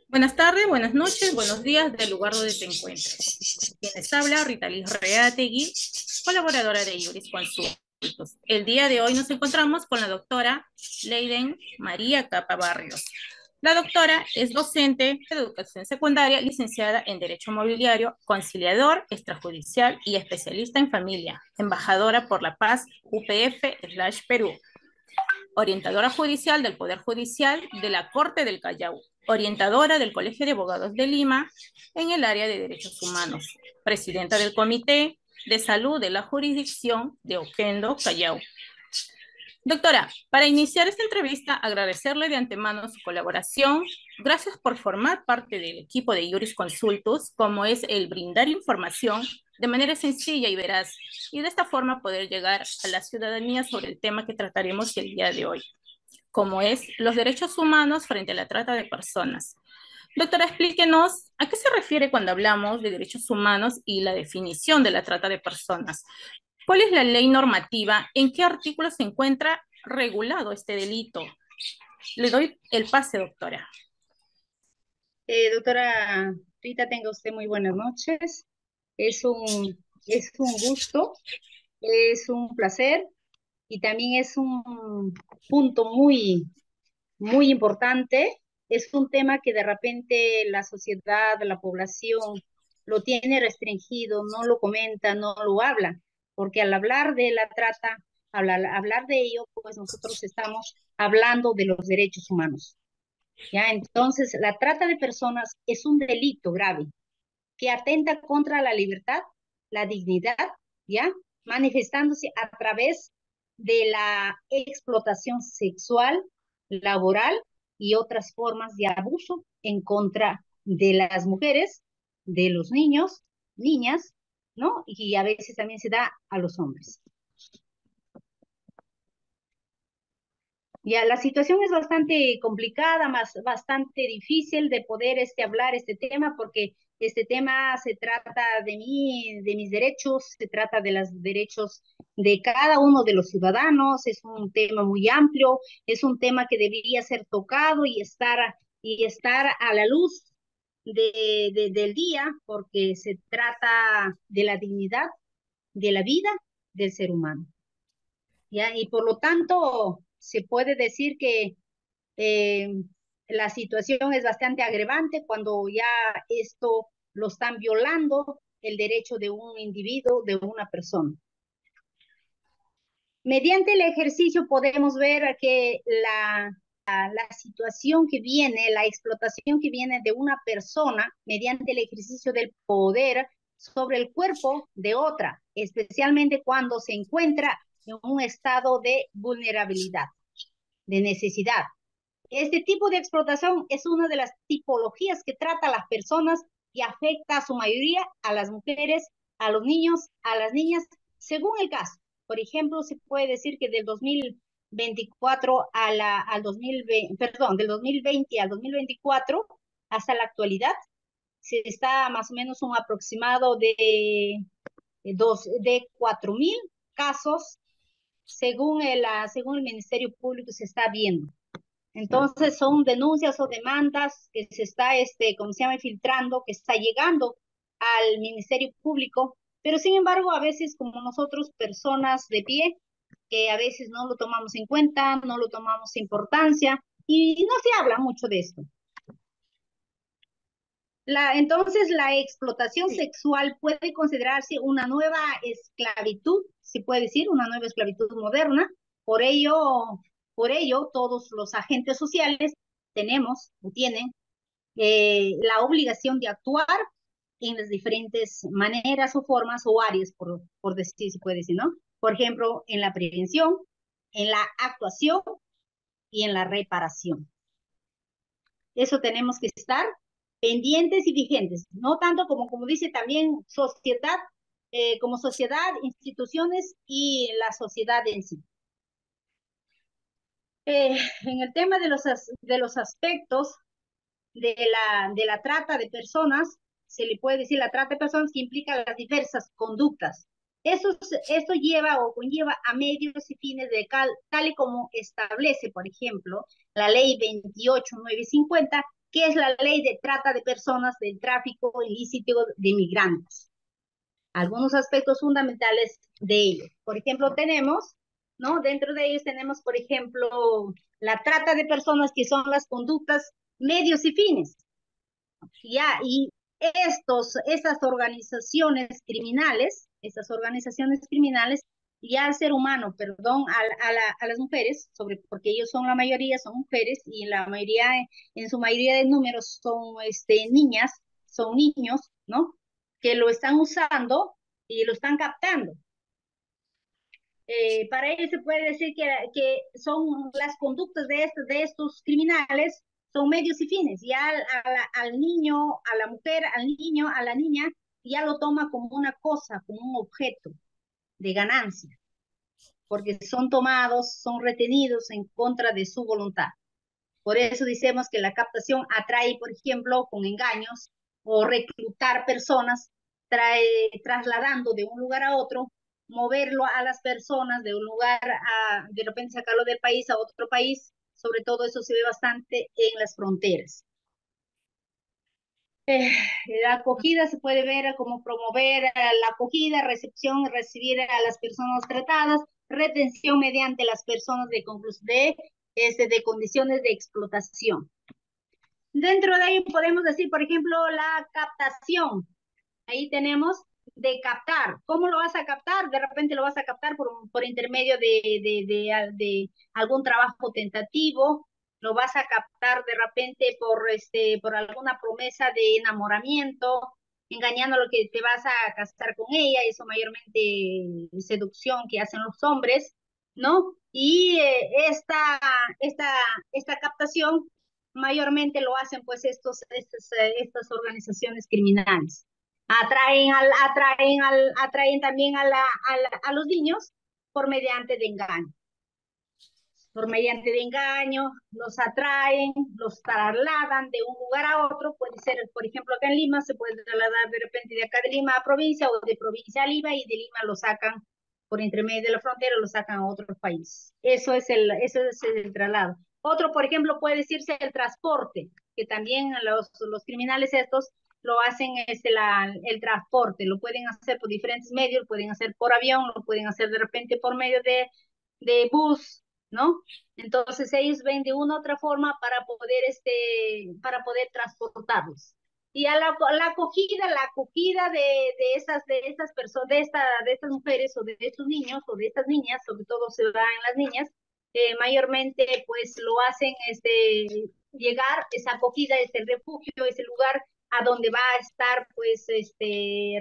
Buenas tardes, buenas noches, buenos días del lugar donde te encuentres. Quien les habla, Rita Liz Reategui, colaboradora de Jurisconsultos. El día de hoy nos encontramos con la doctora Leiden María Capa Barrios. La doctora es docente de educación secundaria, licenciada en Derecho Mobiliario, conciliador extrajudicial y especialista en familia, embajadora por la paz UPF/Perú, orientadora judicial del Poder Judicial de la Corte del Callao, orientadora del Colegio de Abogados de Lima en el área de Derechos Humanos, presidenta del Comité de Salud de la Jurisdicción de Oquendo, Callao. Doctora, para iniciar esta entrevista, agradecerle de antemano su colaboración. Gracias por formar parte del equipo de Juris Consultus, como es el brindar información de manera sencilla y veraz, y de esta forma poder llegar a la ciudadanía sobre el tema que trataremos el día de hoy, como es los derechos humanos frente a la trata de personas. Doctora, explíquenos a qué se refiere cuando hablamos de derechos humanos y la definición de la trata de personas. ¿Cuál es la ley normativa? ¿En qué artículo se encuentra regulado este delito? Le doy el pase, doctora. Doctora Rita, tenga usted muy buenas noches. Es un gusto, es un placer y también es un punto muy importante. Es un tema que de repente la sociedad, la población lo tiene restringido, no lo comenta, no lo habla, porque al hablar de la trata, hablar de ello, pues nosotros estamos hablando de los derechos humanos. ¿Ya? Entonces, la trata de personas es un delito grave que atenta contra la libertad, la dignidad, ¿ya? Manifestándose a través de la explotación sexual, laboral y otras formas de abuso en contra de las mujeres, de los niños, niñas, ¿no? Y a veces también se da a los hombres. Ya, la situación es bastante complicada, bastante difícil de poder hablar este tema, porque este tema se trata de mí, de mis derechos, se trata de los derechos de cada uno de los ciudadanos, es un tema muy amplio, es un tema que debería ser tocado y estar a la luz del día, porque se trata de la dignidad, de la vida del ser humano. ¿Ya? Y por lo tanto, se puede decir que eh, la situación es bastante agravante cuando ya esto lo están violando el derecho de un individuo, de una persona. Mediante el ejercicio podemos ver que la situación que viene, la explotación que viene de una persona mediante el ejercicio del poder sobre el cuerpo de otra, especialmente cuando se encuentra en un estado de vulnerabilidad, de necesidad. Este tipo de explotación es una de las tipologías que trata a las personas y afecta a su mayoría a las mujeres, a los niños, a las niñas, según el caso. Por ejemplo, se puede decir que del 2024 al 2020, perdón, del 2020 al 2024 hasta la actualidad, se está más o menos un aproximado de 4.000 casos según el Ministerio Público se está viendo. Entonces son denuncias o demandas que se está, ¿cómo se llama?, filtrando, que está llegando al Ministerio Público, pero sin embargo a veces como nosotros, personas de pie, que a veces no lo tomamos en cuenta, no lo tomamos en importancia y no se habla mucho de esto. Entonces la explotación Sí. sexual puede considerarse una nueva esclavitud, se puede decir, una nueva esclavitud moderna. Por ello, por ello todos los agentes sociales tenemos o tienen la obligación de actuar en las diferentes maneras o formas o áreas, por decir, se puede decir, ¿no? Por ejemplo, en la prevención, en la actuación y en la reparación. Eso tenemos que estar pendientes y vigentes, no tanto como dice también sociedad, como sociedad, instituciones y la sociedad en sí. En el tema de los aspectos de la trata de personas, se le puede decir la trata de personas que implica las diversas conductas. Esto lleva o conlleva a medios y fines tal y como establece, por ejemplo, la ley 28950, ¿Qué es la ley de trata de personas del tráfico ilícito de migrantes? Algunos aspectos fundamentales de ello. Por ejemplo, tenemos, ¿no? Dentro de ellos tenemos, por ejemplo, la trata de personas, que son las conductas, medios y fines. Ya, y esas organizaciones criminales, ya al ser humano, perdón, a las mujeres, porque ellos son la mayoría, son mujeres, y en su mayoría de números son niñas, son niños, ¿no? Que lo están usando y lo están captando. Para ello se puede decir que son las conductas de estos criminales, son medios y fines. Ya al niño, a la mujer, al niño, a la niña, ya lo toma como una cosa, como un objeto de ganancia, porque son tomados, son retenidos en contra de su voluntad. Por eso decimos que la captación atrae, por ejemplo, con engaños, o reclutar personas, trasladando de un lugar a otro, moverlo a las personas de un lugar a, de repente sacarlo del país a otro país. Sobre todo eso se ve bastante en las fronteras. Eh, la acogida se puede ver como promover la acogida, recepción, recibir a las personas tratadas, retención mediante las personas de condiciones de explotación. Dentro de ello podemos decir, por ejemplo, la captación. Ahí tenemos de captar. ¿Cómo lo vas a captar? De repente lo vas a captar por intermedio de algún trabajo tentativo, lo vas a captar de repente por alguna promesa de enamoramiento, engañando lo que te vas a casar con ella, eso mayormente seducción que hacen los hombres, ¿no? Y esta captación mayormente lo hacen pues estas organizaciones criminales. Atraen también a los niños por mediante de engaño. Por mediante de engaño, los atraen, los trasladan de un lugar a otro. Puede ser, por ejemplo, acá en Lima, se puede trasladar de repente de acá de Lima a provincia, o de provincia a Lima, y de Lima lo sacan por intermedio de la frontera, lo sacan a otro país. Eso es el traslado. Otro, por ejemplo, puede decirse el transporte, que también los criminales estos lo hacen el transporte, lo pueden hacer por diferentes medios, lo pueden hacer por avión, lo pueden hacer de repente por medio de bus, ¿no? Entonces ellos ven de una u otra forma para poder transportarlos. Y a la acogida de estas personas, de estas mujeres, o de estos niños, o de estas niñas, sobre todo se da en las niñas, mayormente pues lo hacen llegar. Esa acogida es el refugio, es el lugar a donde va a estar pues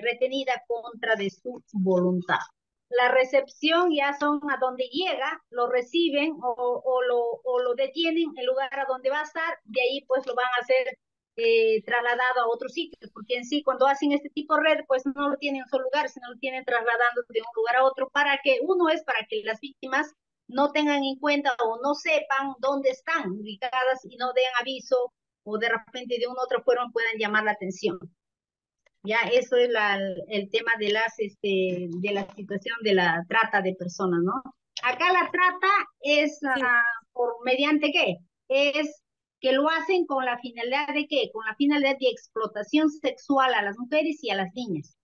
retenida contra de su voluntad. La recepción ya son a donde llega, lo reciben o lo detienen, el lugar a donde va a estar, de ahí pues lo van a hacer trasladado a otro sitio, porque en sí cuando hacen este tipo de red, pues no lo tienen en un solo lugar, sino lo tienen trasladando de un lugar a otro, para que las víctimas no tengan en cuenta o no sepan dónde están ubicadas y no den aviso, o de repente de una u otra forma puedan llamar la atención. Ya, eso es el tema de la situación de la trata de personas, ¿no? Acá la trata es Sí, mediante qué? Es que lo hacen con la finalidad de qué? Con la finalidad de explotación sexual a las mujeres y a las niñas.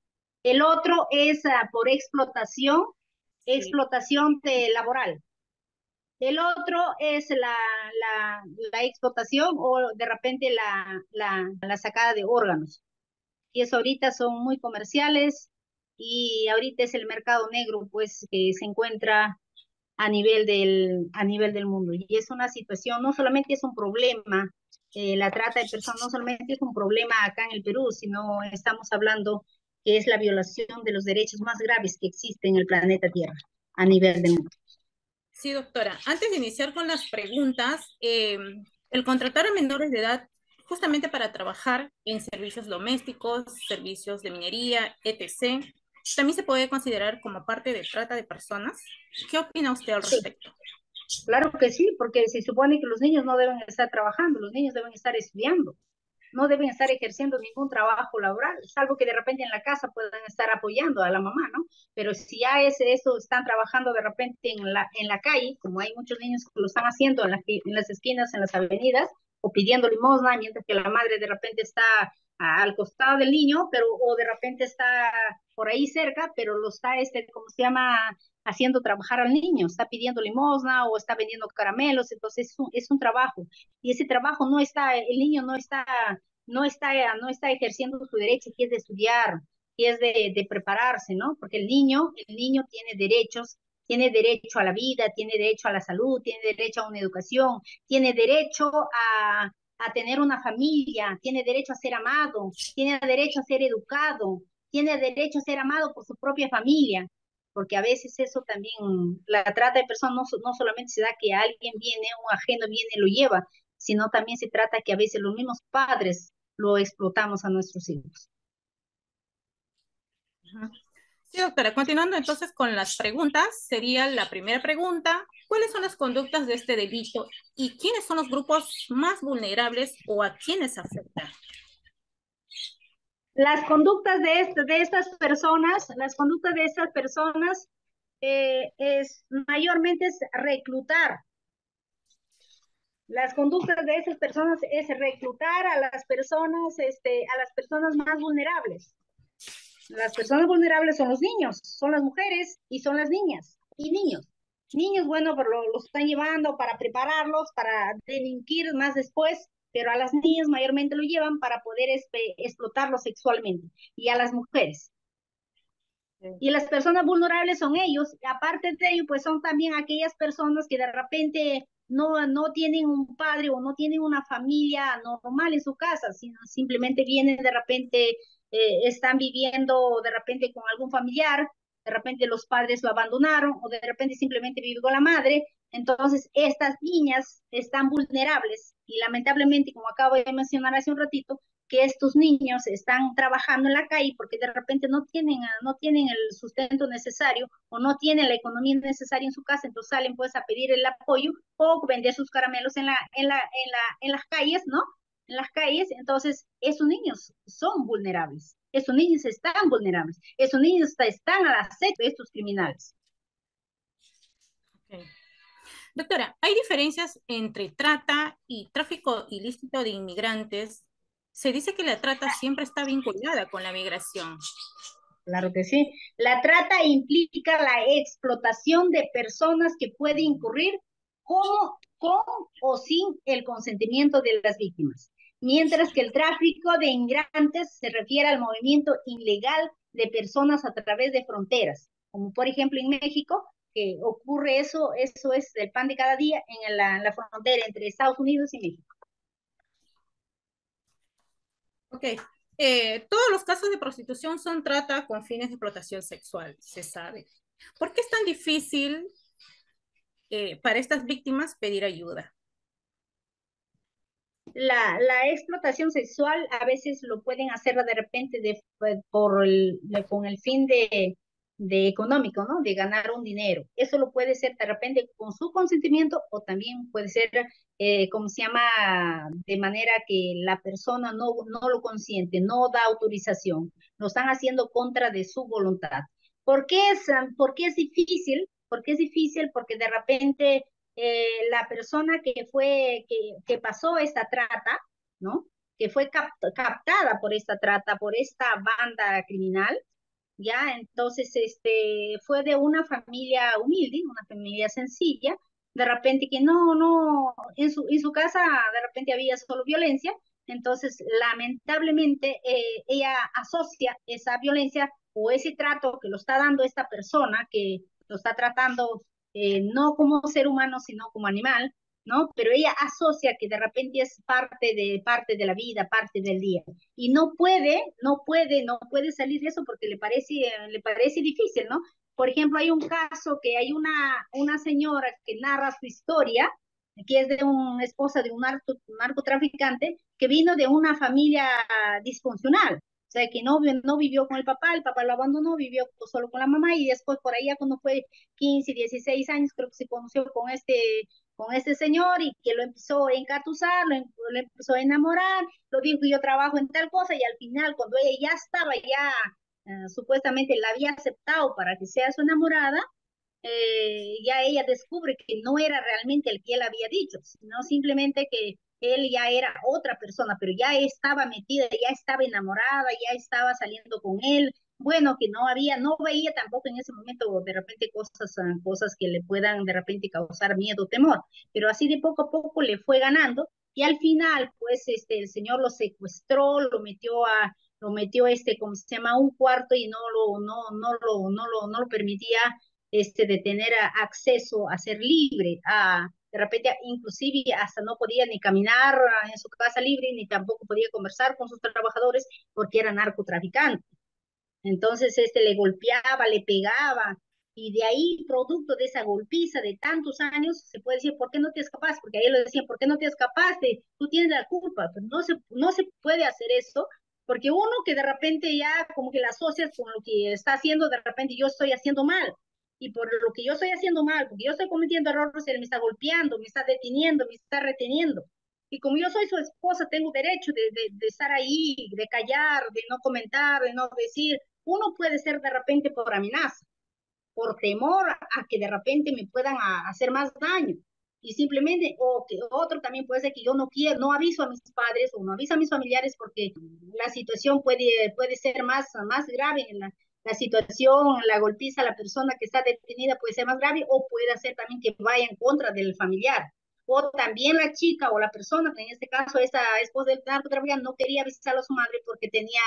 El otro es por sí. explotación laboral. El otro es la explotación, o de repente la sacada de órganos. Y eso ahorita son muy comerciales, y ahorita es el mercado negro pues que se encuentra a nivel del mundo. Y es una situación, no solamente es un problema, la trata de personas no solamente es un problema acá en el Perú, sino estamos hablando que es la violación de los derechos más graves que existen en el planeta Tierra a nivel del mundo. Sí, doctora. Antes de iniciar con las preguntas, el contratar a menores de edad justamente para trabajar en servicios domésticos, servicios de minería, etc., también se puede considerar como parte de trata de personas. ¿Qué opina usted al Sí, respecto? claro que sí, porque se supone que los niños no deben estar trabajando, los niños deben estar estudiando, no deben estar ejerciendo ningún trabajo laboral, salvo que de repente en la casa puedan estar apoyando a la mamá, ¿no? Pero si ya eso están trabajando de repente en la calle, como hay muchos niños que lo están haciendo en las esquinas, en las avenidas, o pidiendo limosna, mientras que la madre de repente está al costado del niño, pero o de repente está por ahí cerca, pero lo está, ¿cómo se llama? Haciendo trabajar al niño, está pidiendo limosna o está vendiendo caramelos, entonces es un trabajo. Y ese trabajo no está, el niño no está ejerciendo su derecho, que es de estudiar, que es de prepararse, ¿no? Porque el niño tiene derecho a la vida, tiene derecho a la salud, tiene derecho a una educación, tiene derecho a tener una familia, tiene derecho a ser amado, tiene derecho a ser educado, tiene derecho a ser amado por su propia familia, porque a veces eso también, la trata de personas no solamente se da que alguien viene, un ajeno viene y lo lleva, sino también se trata que a veces los mismos padres lo explotamos a nuestros hijos. Ajá. Sí, doctora, continuando entonces con las preguntas, sería la primera pregunta, ¿cuáles son las conductas de este delito y quiénes son los grupos más vulnerables o a quiénes afecta? Las conductas de estas personas mayormente es reclutar. Las conductas de esas personas es reclutar a las personas más vulnerables. Las personas vulnerables son los niños, son las mujeres y son las niñas y niños. Niños, bueno, pero los están llevando para prepararlos, para delinquir más después, pero a las niñas mayormente lo llevan para poder explotarlos sexualmente y a las mujeres. Y las personas vulnerables son ellos. Aparte de ello, pues son también aquellas personas que de repente no tienen un padre o no tienen una familia normal en su casa, sino simplemente vienen de repente, están viviendo de repente con algún familiar, de repente los padres lo abandonaron o de repente simplemente vive con la madre. Entonces, estas niñas están vulnerables y lamentablemente, como acabo de mencionar hace un ratito, que estos niños están trabajando en la calle porque de repente no tienen el sustento necesario o no tienen la economía necesaria en su casa, entonces salen pues a pedir el apoyo o vender sus caramelos en las calles, ¿no? En las calles, entonces esos niños son vulnerables, esos niños están vulnerables, esos niños están a la sed de estos criminales. Okay. Doctora, ¿hay diferencias entre trata y tráfico ilícito de inmigrantes? Se dice que la trata siempre está vinculada con la migración. Claro que sí. La trata implica la explotación de personas que puede incurrir con o sin el consentimiento de las víctimas, mientras que el tráfico de inmigrantes se refiere al movimiento ilegal de personas a través de fronteras, como por ejemplo en México, que ocurre eso es el pan de cada día en la frontera entre Estados Unidos y México. Ok. Todos los casos de prostitución son trata con fines de explotación sexual, se sabe. ¿Por qué es tan difícil para estas víctimas pedir ayuda? La explotación sexual a veces lo pueden hacer de repente con el fin de económico, ¿no? De ganar un dinero. Eso lo puede ser de repente con su consentimiento o también puede ser, como se llama, de manera que la persona no lo consiente, no da autorización. Lo están haciendo contra de su voluntad. ¿Por qué es difícil? ¿Por qué es difícil? Porque de repente la persona que pasó esta trata, ¿no? Que fue captada por esta trata, por esta banda criminal, ya, entonces, fue de una familia humilde, una familia sencilla, de repente que no, en su casa de repente había solo violencia, entonces, lamentablemente, ella asocia esa violencia o ese trato que lo está dando esta persona, que lo está tratando no como ser humano, sino como animal, ¿no? Pero ella asocia que de repente es parte de la vida, parte del día y no puede salir de eso porque le parece difícil, ¿no? Por ejemplo, hay un caso que hay una señora que narra su historia, que es de una esposa de un narcotraficante que vino de una familia disfuncional. O sea, que no vivió con el papá lo abandonó, vivió solo con la mamá y después por ahí ya cuando fue 15, 16 años, creo que se conoció con este señor y que lo empezó a encatusar, lo empezó a enamorar, lo dijo yo trabajo en tal cosa y al final cuando ella ya estaba, supuestamente la había aceptado para que sea su enamorada, ya ella descubre que no era realmente el que él había dicho, sino simplemente que él ya era otra persona, pero ya estaba metida, ya estaba enamorada, ya estaba saliendo con él. Bueno, que no había, no veía tampoco en ese momento de repente cosas, cosas que le puedan de repente causar miedo, temor, pero así de poco a poco le fue ganando y al final, pues, el señor lo secuestró, lo metió, como se llama, a un cuarto y no lo permitía, de tener acceso a ser libre, de repente, inclusive hasta no podía ni caminar en su casa libre, ni tampoco podía conversar con sus trabajadores porque era narcotraficante. Entonces, le golpeaba, le pegaba, y de ahí, producto de esa golpiza de tantos años, se puede decir, ¿por qué no te escapas? Porque ahí lo decían, ¿por qué no te escapaste? Tú tienes la culpa. Pero no se puede hacer eso, porque uno que de repente ya como que la asocias con lo que está haciendo, de repente yo estoy haciendo mal. Y por lo que yo estoy haciendo mal, porque yo estoy cometiendo errores, él me está golpeando, me está deteniendo, me está reteniendo. Y como yo soy su esposa, tengo derecho de estar ahí, de callar, de no comentar, de no decir. Uno puede ser de repente por amenaza, por temor a que de repente me puedan hacer más daño. Y simplemente, o que otro también puede ser que yo no quiero, no aviso a mis padres o no aviso a mis familiares porque la situación puede ser más grave. La situación, la golpiza a la persona que está detenida puede ser más grave o puede ser también que vaya en contra del familiar. O también la chica o la persona, que en este caso esta esposa del narcotraficante, no quería avisar a su madre porque tenía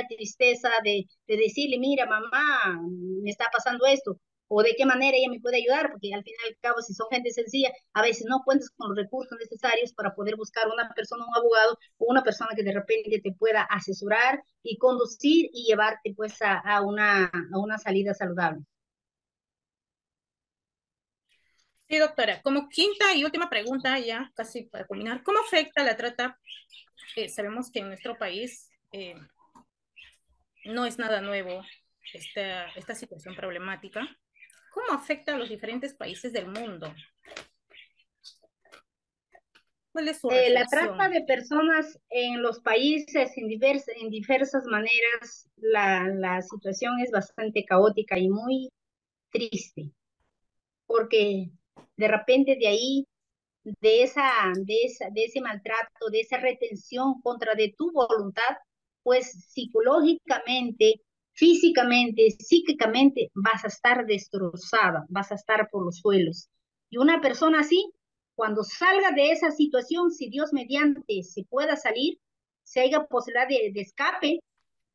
tristeza de decirle, mira, mamá, me está pasando esto, o de qué manera ella me puede ayudar, porque al fin y al cabo, si son gente sencilla, a veces no cuentas con los recursos necesarios para poder buscar una persona, un abogado, o una persona que de repente te pueda asesorar y conducir y llevarte pues a una salida saludable. Sí, doctora, como quinta y última pregunta, ya casi para culminar, ¿cómo afecta la trata? Sabemos que en nuestro país no es nada nuevo esta situación problemática. ¿Cómo afecta a los diferentes países del mundo? ¿Cuál es su La trata reflexión? de personas en los países en diversas maneras, la situación es bastante caótica y muy triste, porque de repente de ahí, de ese maltrato, de esa retención contra de tu voluntad, pues psicológicamente, físicamente, psíquicamente vas a estar destrozada, vas a estar por los suelos. Y una persona así, cuando salga de esa situación, si Dios mediante se pueda salir, si haya posibilidad de escape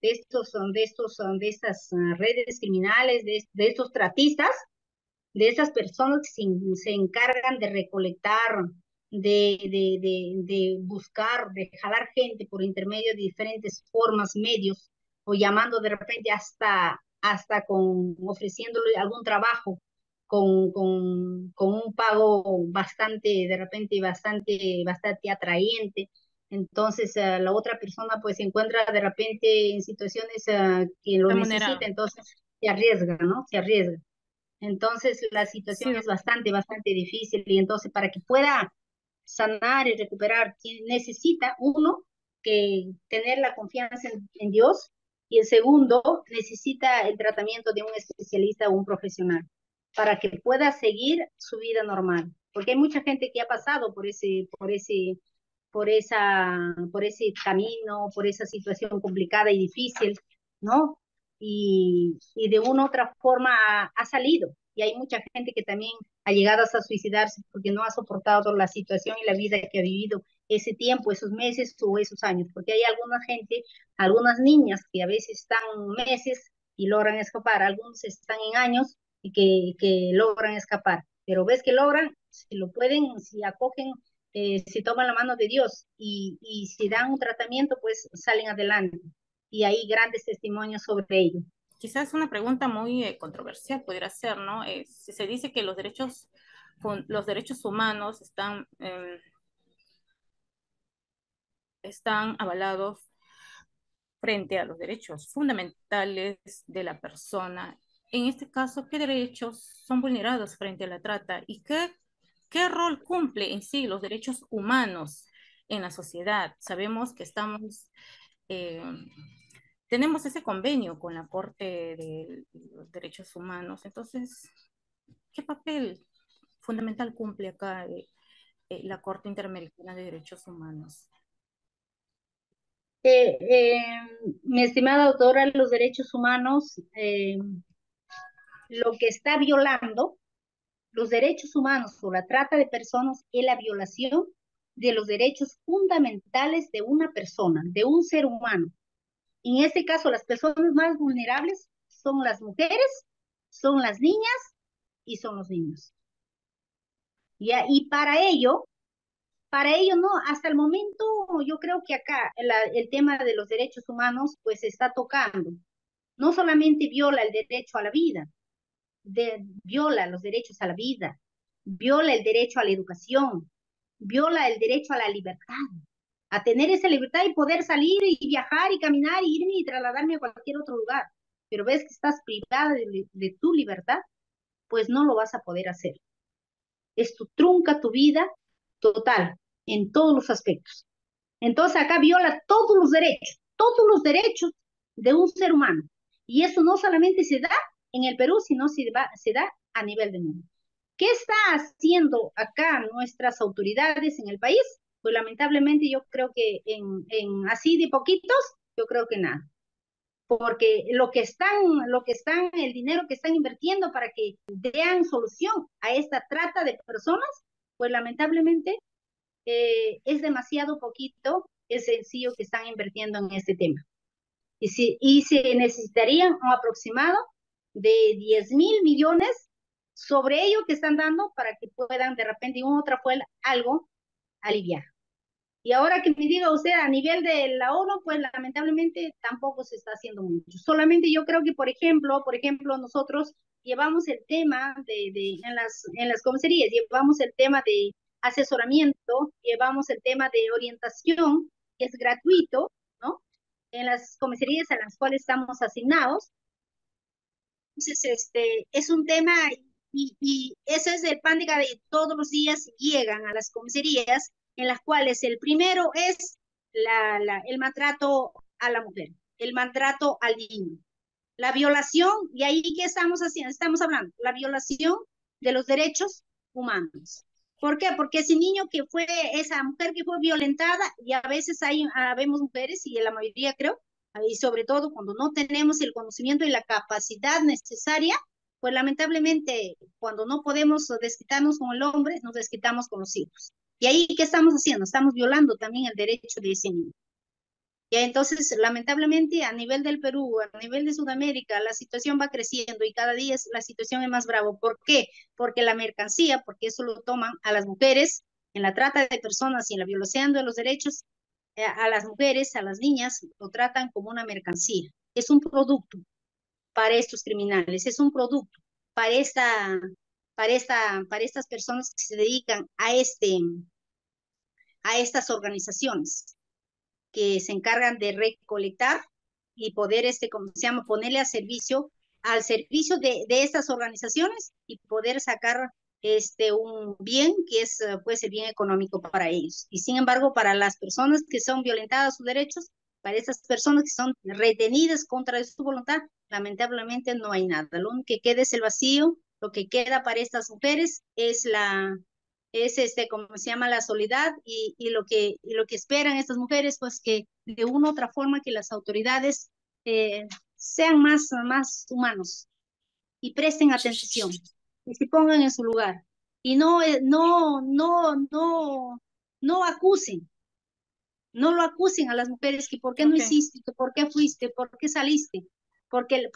de estas redes criminales, de estos tratistas, de esas personas que se encargan de recolectar, de buscar, de jalar gente por intermedio de diferentes formas, medios, o llamando de repente hasta ofreciéndole algún trabajo con un pago bastante, de repente bastante atrayente. Entonces, la otra persona pues se encuentra de repente en situaciones que lo necesita, Remunerado. entonces se arriesga, ¿no? Se arriesga. Entonces la Sí, situación es bastante difícil y entonces para que pueda sanar y recuperar, necesita uno que tener la confianza en Dios y el segundo necesita el tratamiento de un especialista o un profesional para que pueda seguir su vida normal. Porque hay mucha gente que ha pasado por ese camino, por esa situación complicada y difícil, ¿no? Y de una u otra forma ha salido. Y hay mucha gente que también ha llegado hasta suicidarse porque no ha soportado la situación y la vida que ha vivido ese tiempo, esos meses o esos años. Porque hay alguna gente, algunas niñas que a veces están meses y logran escapar, algunos están en años y que logran escapar. Pero ves que logran, si lo pueden, si acogen, si toman la mano de Dios y si dan un tratamiento, pues salen adelante. Y hay grandes testimonios sobre ello. quizás una pregunta muy controversial pudiera ser, ¿no? Si se dice que los derechos humanos están avalados frente a los derechos fundamentales de la persona. En este caso, ¿qué derechos son vulnerados frente a la trata y qué rol cumple en sí los derechos humanos en la sociedad? Sabemos que eh, tenemos ese convenio con la Corte de los Derechos Humanos, entonces, ¿qué papel fundamental cumple acá? la Corte Interamericana de Derechos Humanos? Eh, eh, Mi estimada autora, los derechos humanos, lo que está violando los derechos humanos o la trata de personas es la violación de los derechos fundamentales de una persona, de un ser humano. En este caso, las personas más vulnerables son las mujeres, son las niñas y son los niños. ¿Ya? Y para ello no, hasta el momento yo creo que acá el tema de los derechos humanos pues se está tocando. No solamente viola el derecho a la vida, viola los derechos a la vida, viola el derecho a la educación, viola el derecho a la libertad, a tener esa libertad y poder salir y viajar y caminar y irme y trasladarme a cualquier otro lugar. Pero ves que estás privada de tu libertad, pues no lo vas a poder hacer. Esto trunca tu vida total, en todos los aspectos. Entonces acá viola todos los derechos de un ser humano. Y eso no solamente se da en el Perú, sino se da a nivel del mundo. ¿Qué está haciendo acá nuestras autoridades en el país? Pues lamentablemente yo creo que así de poquitos, yo creo que nada. Porque el dinero que están invirtiendo para que den solución a esta trata de personas, pues lamentablemente es demasiado poquito el sencillo que están invirtiendo en este tema. Y se necesitarían un aproximado de 10.000 millones sobre ello que están dando para que puedan de repente en una otra forma algo aliviar. Y ahora que me diga usted a nivel de la ONU, pues lamentablemente tampoco se está haciendo mucho. Solamente yo creo que, por ejemplo, nosotros llevamos el tema en las comisarías, llevamos el tema de asesoramiento, llevamos el tema de orientación, que es gratuito, ¿no? En las comisarías a las cuales estamos asignados. Entonces, es un tema y eso es el pan de cada día. Todos los días llegan a las comisarías en las cuales el primero es el maltrato a la mujer, el maltrato al niño, la violación, y ahí ¿qué estamos haciendo? Estamos hablando, la violación de los derechos humanos. ¿Por qué? Porque ese niño que fue, esa mujer que fue violentada, y a veces vemos mujeres, y en la mayoría creo, y sobre todo cuando no tenemos el conocimiento y la capacidad necesaria, pues lamentablemente cuando no podemos desquitarnos con el hombre, nos desquitamos con los hijos. Y ahí, ¿qué estamos haciendo? Estamos violando también el derecho de ese niño. Ya entonces, lamentablemente, a nivel del Perú, a nivel de Sudamérica, la situación va creciendo y cada día la situación es más brava. ¿Por qué? Porque la mercancía, porque eso lo toman a las mujeres en la trata de personas y en la violación de los derechos a las mujeres, a las niñas, lo tratan como una mercancía. Es un producto para estos criminales, es un producto para para estas personas que se dedican a estas organizaciones que se encargan de recolectar y poder, como se llama, ponerle al servicio de estas organizaciones y poder sacar un bien que es pues el bien económico para ellos. Y sin embargo, para las personas que son violentadas sus derechos, para esas personas que son retenidas contra su voluntad, lamentablemente no hay nada. Lo único que queda es el vacío, lo que queda para estas mujeres es como se llama, la soledad y lo que esperan estas mujeres, pues que de una u otra forma que las autoridades sean más humanos y presten atención y se pongan en su lugar y no acusen, no lo acusen a las mujeres que por qué no Ok, hiciste, que por qué fuiste, por qué saliste, porque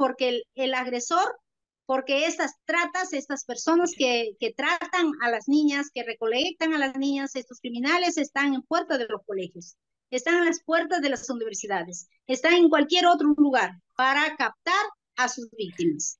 el agresor, porque estas tratas, estas personas que tratan a las niñas, que recolectan a las niñas, estos criminales están en puertas de los colegios, están en las puertas de las universidades, están en cualquier otro lugar para captar a sus víctimas.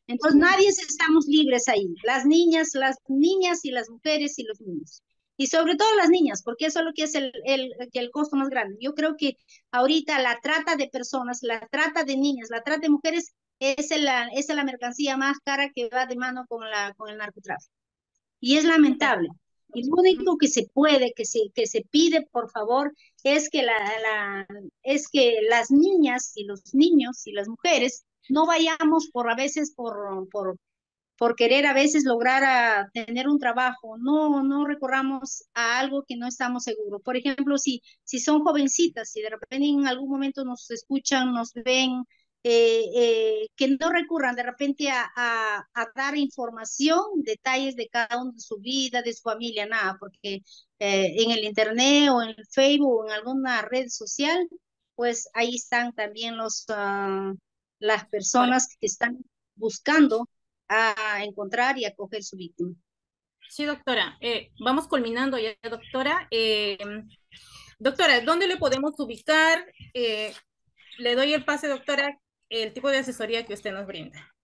Entonces nadie estamos libres ahí, las niñas y las mujeres y los niños. Y sobre todo las niñas, porque eso es lo que es el costo más grande. Yo creo que ahorita la trata de personas, la trata de niñas, la trata de mujeres es la mercancía más cara que va de mano con el narcotráfico. Y es ok. lamentable. Y lo único que se puede, que se pide, por favor, es que, es que las niñas y los niños y las mujeres no vayamos por a veces por querer a veces lograr tener un trabajo, no recorramos a algo que no estamos seguros. Por ejemplo, si son jovencitas, si de repente en algún momento nos escuchan, nos ven, que no recurran de repente a dar información, detalles de cada uno de su vida, de su familia, nada, porque en el internet o en el Facebook o en alguna red social, pues ahí están también las Ahora, personas que están buscando a encontrar y acoger su víctima. sí, doctora, vamos culminando ya, doctora. Doctora, ¿dónde le podemos ubicar? Le doy el pase, doctora, el tipo de asesoría que usted nos brinda.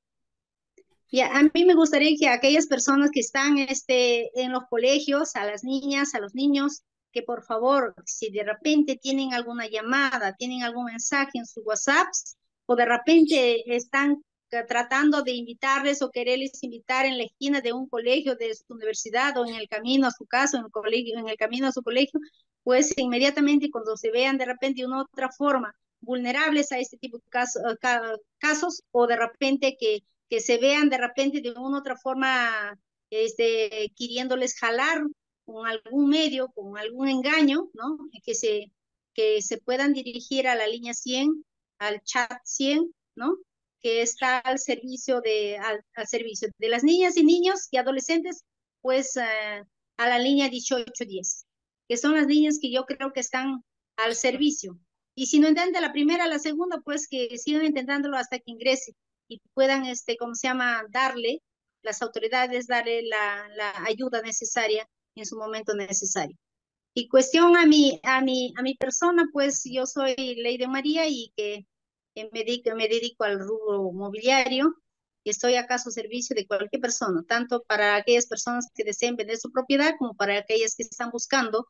Y a mí me gustaría que aquellas personas que están en los colegios, a las niñas, a los niños, que por favor, si de repente tienen alguna llamada, tienen algún mensaje en sus WhatsApps, o de repente están tratando de invitarles o quererles invitar en la esquina de un colegio, de su universidad o en el camino a su casa, en el colegio, en el camino a su colegio, pues inmediatamente cuando se vean de repente de una otra forma vulnerables a este tipo de casos o de repente que se vean de repente de una u otra forma queriéndoles jalar con algún medio, con algún engaño, ¿no? Que se puedan dirigir a la línea 100, al chat 100, ¿no? Que está al servicio de las niñas y niños y adolescentes, pues a la línea 1810, que son las líneas que yo creo que están al servicio. Y si no intenta la primera, la segunda, pues que sigan intentándolo hasta que ingrese y puedan, ¿cómo se llama?, darle, las autoridades, darle la ayuda necesaria en su momento necesario. Y cuestión a mi persona, pues yo soy Lady María y que me dedico al rubro mobiliario y estoy acá a su servicio de cualquier persona, tanto para aquellas personas que deseen vender su propiedad como para aquellas que están buscando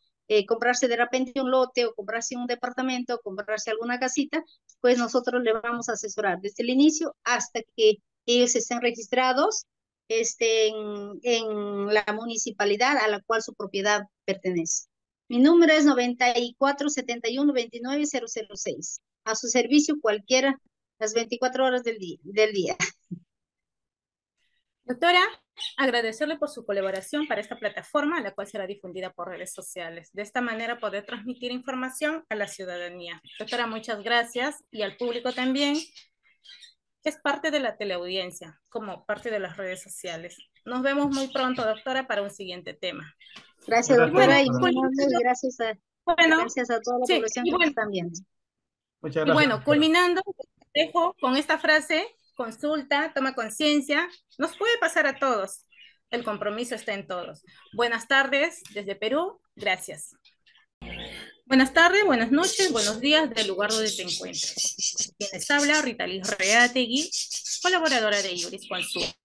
comprarse de repente un lote o comprarse un departamento o comprarse alguna casita, pues nosotros le vamos a asesorar desde el inicio hasta que ellos estén registrados en la municipalidad a la cual su propiedad pertenece. Mi número es 9471290006. A su servicio cualquiera, las 24 horas del día. Doctora, agradecerle por su colaboración para esta plataforma, la cual será difundida por redes sociales. De esta manera poder transmitir información a la ciudadanía. Doctora, muchas gracias y al público también, que es parte de la teleaudiencia, como parte de las redes sociales. Nos vemos muy pronto, doctora, para un siguiente tema. Gracias, Y bueno, doctora, y muy amable, y bueno, gracias a toda la sí, población que nos están viendo. Muchas y gracias, bueno, doctora. culminando, dejo con esta frase: consulta, toma conciencia, nos puede pasar a todos. El compromiso está en todos. Buenas tardes desde Perú, gracias. Buenas tardes, buenas noches, buenos días del lugar donde te encuentres. Quienes habla, Rita Liz Reategui, colaboradora de Iuris Consultos.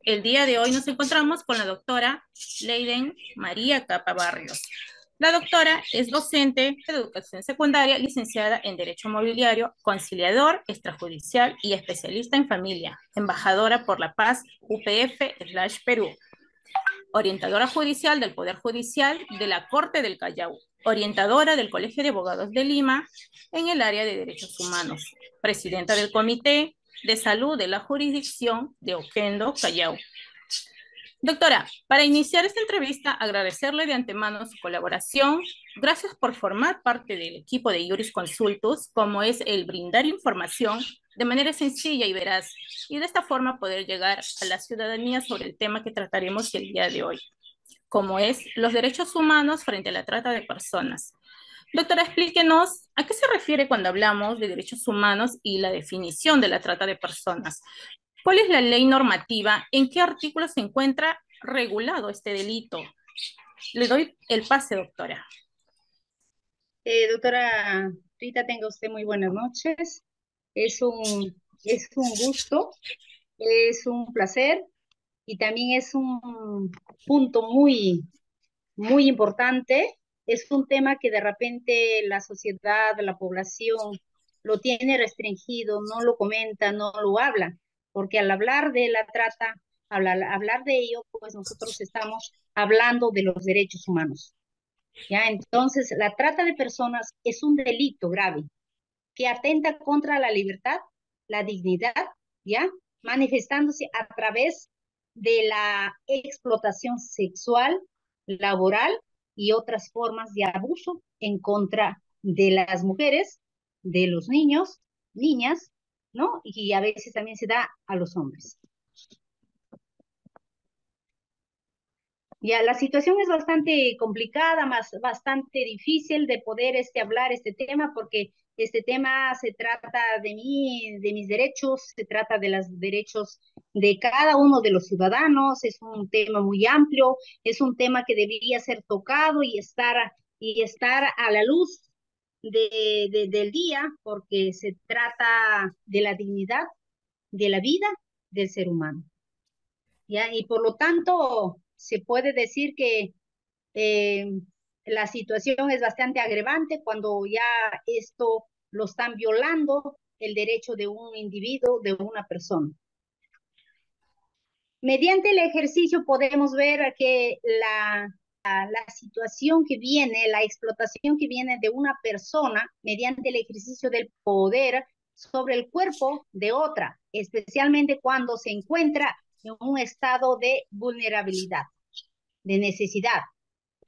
El día de hoy nos encontramos con la doctora Leiden María Capa Barrios. La doctora es docente de educación secundaria, licenciada en Derecho Mobiliario, conciliador extrajudicial y especialista en familia, embajadora por la paz UPF/Perú, orientadora judicial del Poder Judicial de la Corte del Callao, orientadora del Colegio de Abogados de Lima en el área de Derechos Humanos, presidenta del Comité de Salud de la Jurisdicción de Oquendo, Callao. Doctora, para iniciar esta entrevista, agradecerle de antemano su colaboración. Gracias por formar parte del equipo de Iuris Consultos, como es el brindar información de manera sencilla y veraz, y de esta forma poder llegar a la ciudadanía sobre el tema que trataremos el día de hoy, como es los derechos humanos frente a la trata de personas. Doctora, explíquenos a qué se refiere cuando hablamos de derechos humanos y la definición de la trata de personas. ¿Cuál es la ley normativa? ¿En qué artículo se encuentra regulado este delito? Le doy el pase, doctora. Doctora Rita, tenga usted muy buenas noches. Es un gusto, es un placer y también es un punto muy importante. Es un tema que de repente la sociedad, la población lo tiene restringido, no lo comenta, no lo habla, porque al hablar de la trata, hablar de ello, pues nosotros estamos hablando de los derechos humanos. ¿Ya? Entonces, la trata de personas es un delito grave que atenta contra la libertad, la dignidad, ¿ya? Manifestándose a través de la explotación sexual, laboral y otras formas de abuso en contra de las mujeres, de los niños, niñas, ¿no? Y a veces también se da a los hombres. Ya, la situación es bastante complicada, bastante difícil de poder hablar este tema, porque este tema se trata de mí, de mis derechos, se trata de los derechos de cada uno de los ciudadanos, es un tema muy amplio, es un tema que debería ser tocado y estar a la luz del día, porque se trata de la dignidad, de la vida del ser humano. ¿Ya? Y por lo tanto, se puede decir que eh, la situación es bastante agravante cuando ya esto lo están violando el derecho de un individuo, de una persona. Mediante el ejercicio podemos ver que la situación que viene, la explotación que viene de una persona mediante el ejercicio del poder sobre el cuerpo de otra, especialmente cuando se encuentra en un estado de vulnerabilidad, de necesidad.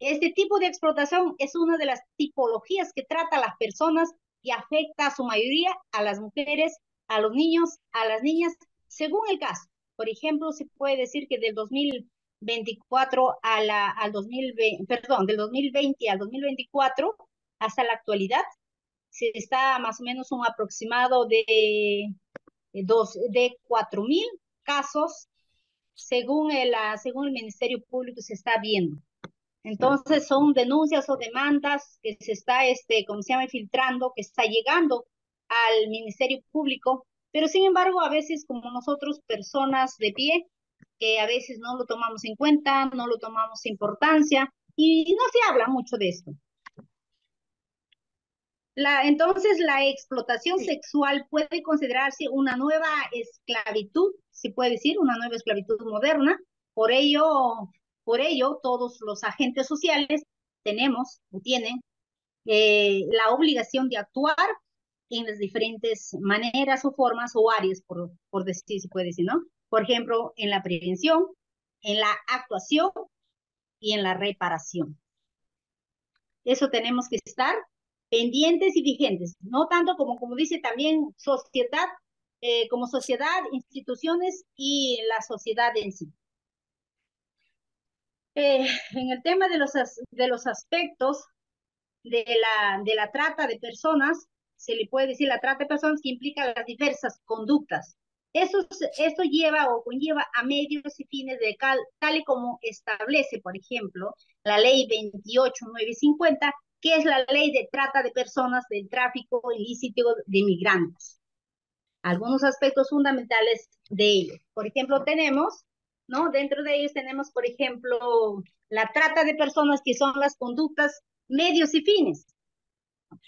Este tipo de explotación es una de las tipologías que trata a las personas y afecta a su mayoría a las mujeres, a los niños, a las niñas, según el caso. Por ejemplo, se puede decir que del 2024 al 2020, perdón, del 2020 al 2024 hasta la actualidad, se está más o menos un aproximado de 4.000 casos según el Ministerio Público se está viendo. Entonces son denuncias o demandas que se está, como se llama, filtrando, que está llegando al Ministerio Público, pero sin embargo a veces como nosotros, personas de pie, que a veces no lo tomamos en cuenta, no lo tomamos importancia y no se habla mucho de esto. Entonces, la explotación sexual puede considerarse una nueva esclavitud, se puede decir, una nueva esclavitud moderna. Por ello, todos los agentes sociales tenemos o tienen la obligación de actuar en las diferentes maneras o formas o áreas, por decir, se puede decir, ¿no? Por ejemplo, en la prevención, en la actuación y en la reparación. Eso tenemos que estar pendientes y vigentes, no tanto como dice también sociedad, como sociedad, instituciones y la sociedad en sí. En el tema de los aspectos de la trata de personas, se le puede decir la trata de personas que implica las diversas conductas. Esto lleva o conlleva a medios y fines tal y como establece, por ejemplo, la ley 28950, que es la ley de trata de personas del tráfico ilícito de migrantes. Algunos aspectos fundamentales de ello. Por ejemplo, tenemos, ¿no? Dentro de ellos tenemos, por ejemplo, la trata de personas, que son las conductas, medios y fines.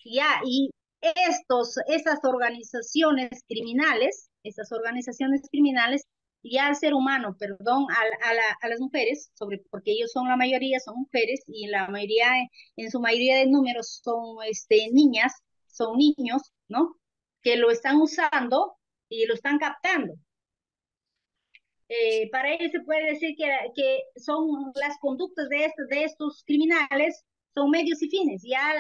Ya, y estas organizaciones criminales, ya al ser humano, perdón, a las mujeres, porque ellos son la mayoría, son mujeres, y la mayoría, en su mayoría de números son niñas, son niños, ¿no? Que lo están usando y lo están captando. Para ello se puede decir que son las conductas de estos criminales, son medios y fines. Ya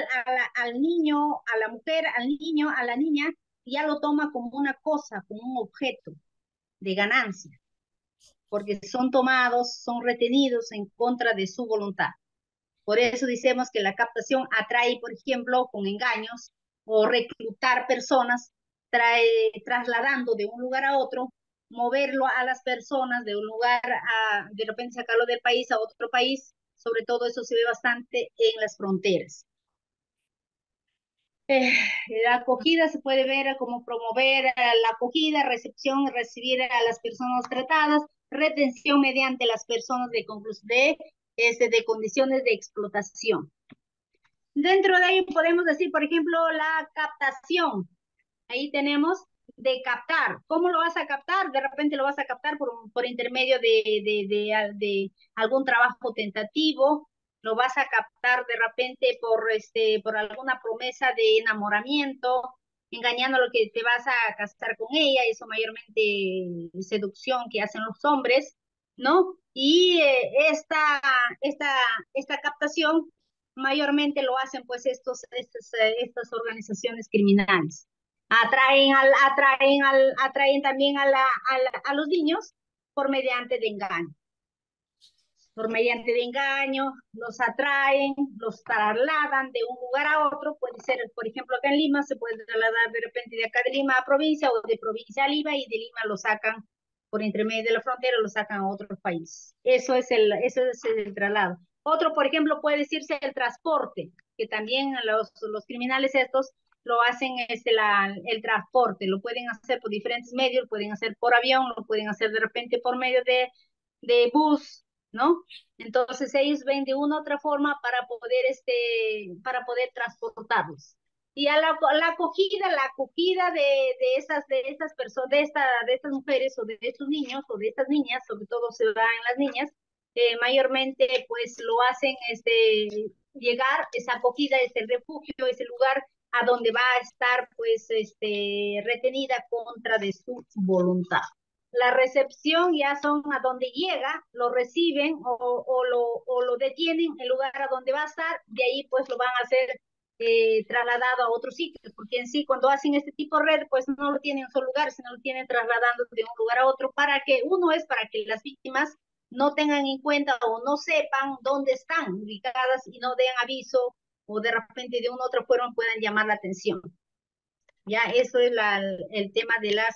al niño, a la mujer, al niño, a la niña, ya lo toma como una cosa, como un objeto de ganancia, porque son tomados, son retenidos en contra de su voluntad. Por eso decimos que la captación atrae, por ejemplo, con engaños o reclutar personas, trasladando de un lugar a otro, moverlo a las personas de un lugar de repente sacarlo del país a otro país. Sobre todo eso se ve bastante en las fronteras. La acogida se puede ver como promover la acogida, recepción, recibir a las personas tratadas, retención mediante las personas de condiciones de explotación. Dentro de ello podemos decir, por ejemplo, la captación. Ahí tenemos de captar. ¿Cómo lo vas a captar? De repente lo vas a captar por intermedio de algún trabajo tentativo, lo vas a captar de repente por alguna promesa de enamoramiento, engañando lo que te vas a casar con ella, eso mayormente seducción que hacen los hombres, ¿no? Y esta, esta captación mayormente lo hacen pues estas organizaciones criminales. Atraen también a los niños por mediante de engaño. Por mediante de engaño, los atraen, los trasladan de un lugar a otro, puede ser, por ejemplo, acá en Lima, se puede trasladar de repente de acá de Lima a provincia o de provincia a Lima y de Lima lo sacan por entre medio de la frontera, lo sacan a otro país. Eso es el traslado. Otro, por ejemplo, puede decirse el transporte, que también los criminales estos lo hacen el transporte, lo pueden hacer por diferentes medios, lo pueden hacer por avión, lo pueden hacer de repente por medio de bus, ¿no? Entonces ellos ven de una u otra forma para poder transportarlos. Y a la acogida de estas personas, de estas mujeres o de estos niños o de estas niñas, sobre todo se da en las niñas, mayormente pues lo hacen llegar, esa acogida, ese refugio, ese lugar a donde va a estar pues retenida contra de su voluntad. La recepción ya son a donde llega, lo reciben o lo detienen, el lugar a donde va a estar, de ahí pues lo van a hacer trasladado a otro sitio, porque en sí cuando hacen este tipo de red, pues no lo tienen en un solo lugar, sino lo tienen trasladando de un lugar a otro para que, uno es para que las víctimas no tengan en cuenta o no sepan dónde están ubicadas y no den aviso o de repente de una u otra forma puedan llamar la atención. Ya, eso es el tema de la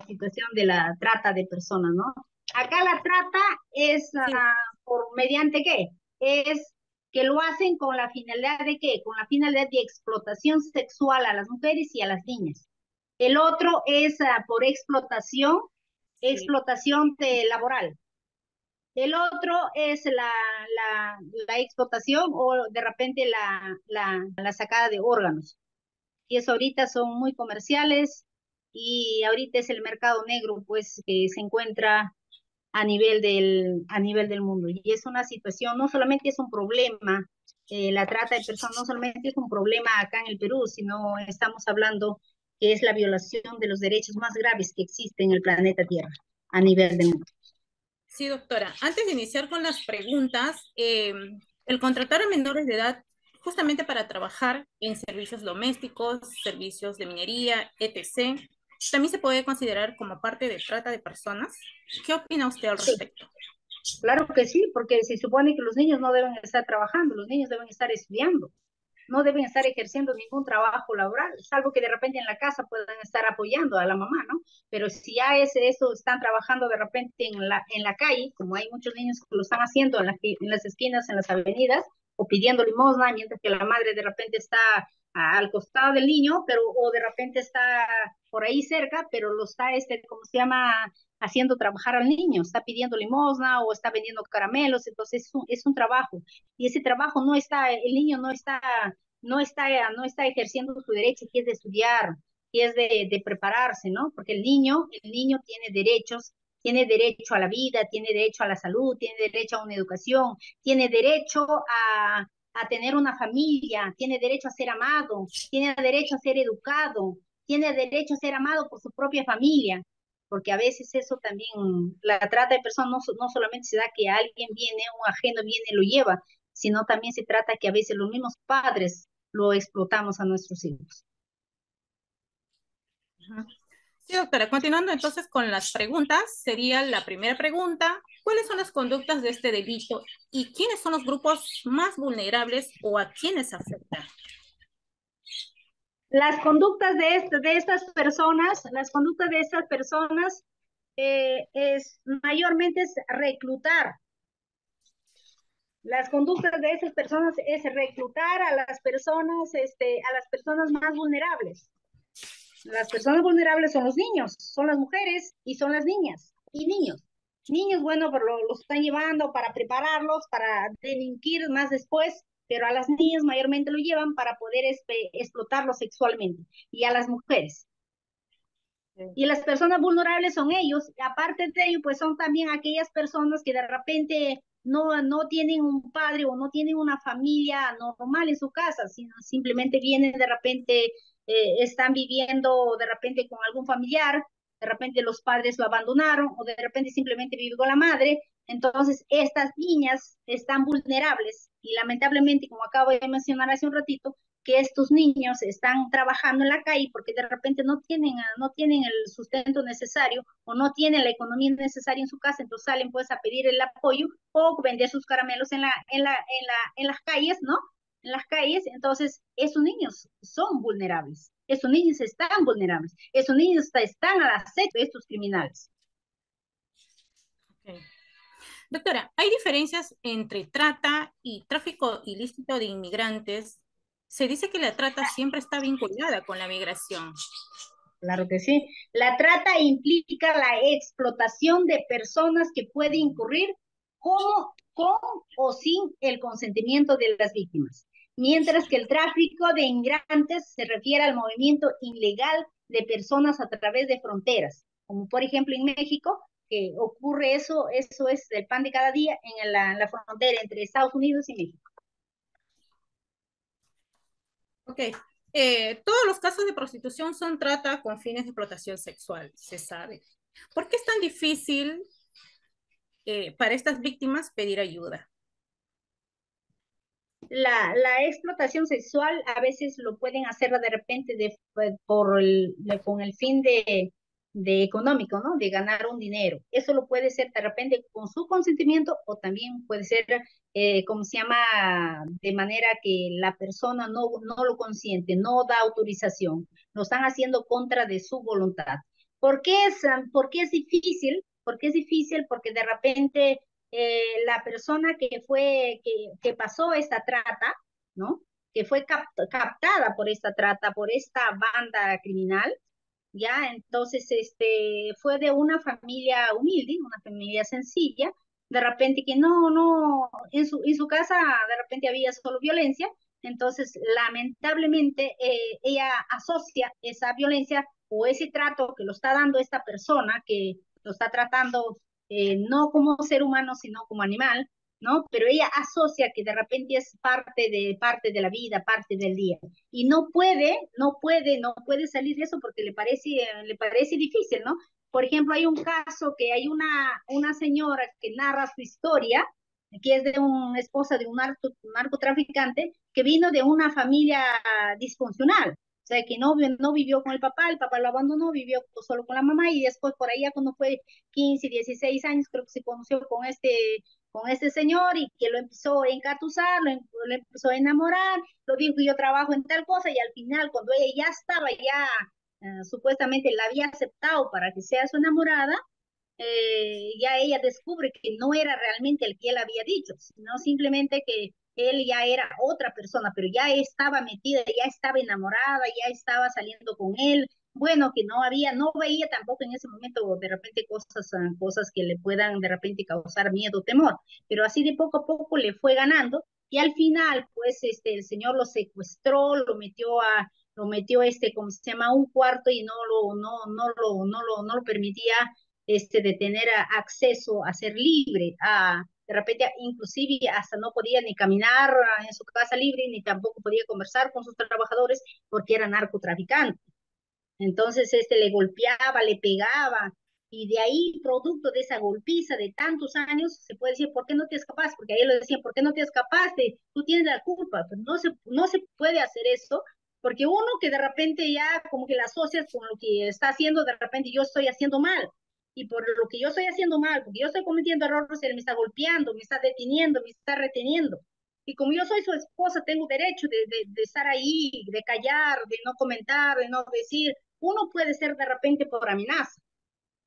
situación de la trata de personas, ¿no? Acá la trata es Sí, por mediante qué? Es que lo hacen con la finalidad de qué? Con la finalidad de explotación sexual a las mujeres y a las niñas. El otro es por sí. explotación laboral. El otro es la explotación o de repente la sacada de órganos y eso ahorita son muy comerciales y ahorita es el mercado negro pues que se encuentra a nivel del mundo y es una situación, no solamente es un problema, la trata de personas no solamente es un problema acá en el Perú, sino estamos hablando que es la violación de los derechos más graves que existen en el planeta Tierra a nivel del mundo. Sí, doctora. Antes de iniciar con las preguntas, el contratar a menores de edad justamente para trabajar en servicios domésticos, servicios de minería, etc., también se puede considerar como parte de trata de personas. ¿Qué opina usted al Sí, respecto? claro que sí, porque se supone que los niños no deben estar trabajando, los niños deben estar estudiando. No deben estar ejerciendo ningún trabajo laboral, salvo que de repente en la casa puedan estar apoyando a la mamá, ¿no? Pero si ya es eso, están trabajando de repente en la calle, como hay muchos niños que lo están haciendo en las esquinas, en las avenidas, o pidiendo limosna, mientras que la madre de repente está al costado del niño, pero o de repente está por ahí cerca, pero lo está, ¿cómo se llama? Haciendo trabajar al niño, está pidiendo limosna o está vendiendo caramelos, entonces es un trabajo. Y ese trabajo no está, el niño no está ejerciendo su derecho, que es de estudiar, que es de prepararse, ¿no? Porque el niño tiene derecho a la vida, tiene derecho a la salud, tiene derecho a una educación, tiene derecho a tener una familia, tiene derecho a ser amado, tiene derecho a ser educado, tiene derecho a ser amado por su propia familia, porque a veces eso también, la trata de personas no solamente se da que alguien viene, un ajeno viene y lo lleva, sino también se trata que a veces los mismos padres lo explotamos a nuestros hijos. Ujú. Sí, doctora, continuando entonces con las preguntas, sería la primera pregunta, ¿cuáles son las conductas de este delito y quiénes son los grupos más vulnerables o a quiénes afecta? Las conductas de estas personas, las conductas de estas personas es mayormente es reclutar. Las conductas de esas personas es reclutar a las personas más vulnerables. Las personas vulnerables son los niños, son las mujeres y son las niñas y niños. Niños, bueno, pero los están llevando para prepararlos, para delinquir más después, pero a las niñas mayormente lo llevan para poder explotarlos sexualmente y a las mujeres. Y las personas vulnerables son ellos, aparte de ello, pues son también aquellas personas que de repente no tienen un padre o no tienen una familia normal en su casa, sino simplemente vienen de repente, están viviendo de repente con algún familiar, de repente los padres lo abandonaron o de repente simplemente vive con la madre. Entonces, estas niñas están vulnerables y lamentablemente, como acabo de mencionar hace un ratito, que estos niños están trabajando en la calle porque de repente no tienen el sustento necesario o no tienen la economía necesaria en su casa, entonces salen pues a pedir el apoyo o vender sus caramelos en las calles, ¿no? En las calles, entonces esos niños son vulnerables, esos niños están vulnerables, esos niños están al acecho de estos criminales. Ok. Doctora, ¿hay diferencias entre trata y tráfico ilícito de inmigrantes? Se dice que la trata siempre está vinculada con la migración. Claro que sí. La trata implica la explotación de personas que puede incurrir como, con o sin el consentimiento de las víctimas, mientras que el tráfico de inmigrantes se refiere al movimiento ilegal de personas a través de fronteras, como por ejemplo en México, que ocurre eso es el pan de cada día en la frontera entre Estados Unidos y México. Ok. Todos los casos de prostitución son trata con fines de explotación sexual, se sabe. ¿Por qué es tan difícil para estas víctimas pedir ayuda? La explotación sexual a veces lo pueden hacer de repente con el fin de económico, ¿no? De ganar un dinero. Eso lo puede ser de repente con su consentimiento o también puede ser, como se llama, de manera que la persona no lo consiente, no da autorización. Lo están haciendo contra de su voluntad. ¿Por qué es difícil? ¿Por qué es difícil? Porque de repente la persona que pasó esta trata, ¿no? Que fue captada por esta trata, por esta banda criminal, ya, entonces, fue de una familia humilde, una familia sencilla, de repente que no, en su casa de repente había solo violencia, entonces, lamentablemente, ella asocia esa violencia o ese trato que lo está dando esta persona, que lo está tratando no como ser humano, sino como animal, ¿no? Pero ella asocia que de repente es parte de la vida, parte del día y no puede salir de eso porque le parece difícil, ¿no? Por ejemplo, hay un caso que hay una señora que narra su historia, que es de una esposa de un narcotraficante, que vino de una familia disfuncional. O sea, que no vivió con el papá lo abandonó, vivió solo con la mamá y después por allá cuando fue 15, 16 años, creo que se conoció con este señor y que lo empezó a engatusar, lo empezó a enamorar, lo dijo yo trabajo en tal cosa y al final cuando ella ya estaba, supuestamente la había aceptado para que sea su enamorada, ya ella descubre que no era realmente el que él había dicho, sino simplemente que él ya era otra persona, pero ya estaba metida, ya estaba enamorada, ya estaba saliendo con él. Bueno, que no veía tampoco en ese momento de repente cosas que le puedan de repente causar miedo o temor, pero así de poco a poco le fue ganando y al final, pues, el señor lo secuestró, lo metió, como se llama, a un cuarto y no lo permitía de tener acceso a ser libre, de repente inclusive hasta no podía ni caminar en su casa libre, ni tampoco podía conversar con sus trabajadores porque era narcotraficante. Entonces le golpeaba, le pegaba, y de ahí, producto de esa golpiza de tantos años, se puede decir, ¿por qué no te escapaste? Porque ahí lo decían, ¿por qué no te escapaste? Tú tienes la culpa, pero no se puede hacer eso, porque uno que de repente ya como que la asocias con lo que está haciendo, de repente yo estoy haciendo mal, y por lo que yo estoy haciendo mal, porque yo estoy cometiendo errores, él me está golpeando, me está deteniendo, me está reteniendo. Y como yo soy su esposa, tengo derecho de estar ahí, de callar, de no comentar, de no decir. Uno puede ser de repente por amenaza,